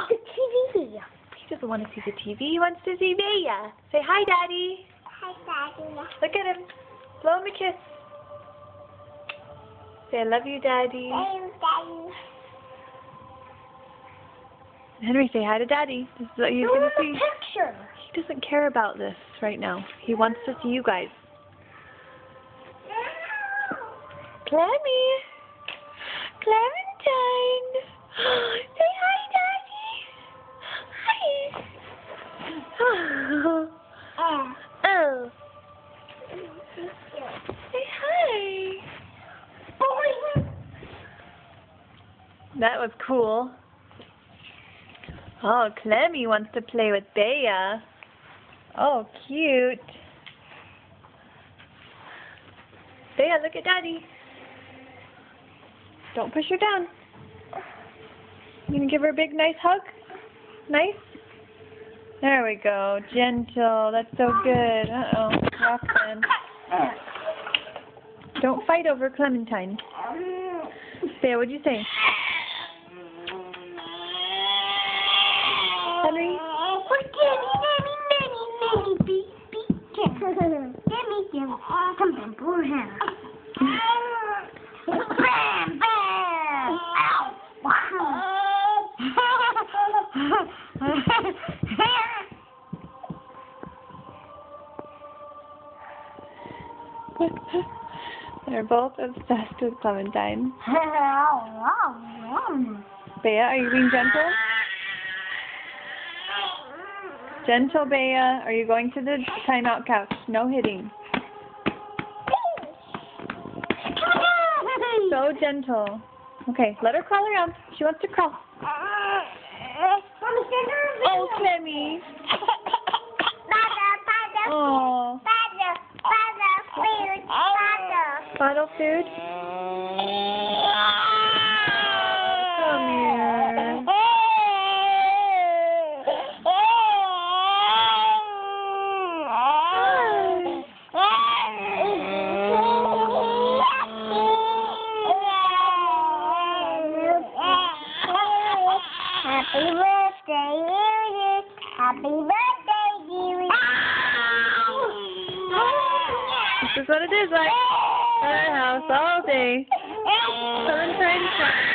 the TV. He doesn't want to see the TV. He wants to see Bea. Say hi, Daddy. Hi, Daddy. Look at him. Blow him a kiss. Say, I love you, Daddy. Thank you, Daddy. Henry, say hi to Daddy. This is what he's going to see. Picture. He doesn't care about this right now. He wants to see you guys. Clemmy. Clementine. Say hi, Daddy. Hi. Oh. Say hi. That was cool. Oh, Clemmy wants to play with Bea. Oh, cute. Bea, look at Daddy. Don't push her down. You gonna give her a big, nice hug? Nice? There we go. Gentle. That's so good. Uh-oh. Roxanne. Don't fight over Clementine. Bea, what'd you say? Henry? Oh, Daddy, something for him. Bam, bam. They're both obsessed with Clementine. Bea, are you being gentle? Gentle, Bea. Are you going to the timeout couch? No hitting. So gentle. Okay, let her crawl around. She wants to crawl. Oh, Clemmy. Oh. Bottle food? Come here. Happy birthday, Edith. Happy birthday, dearie. This is what it is like at our house all day. Clementine's fun.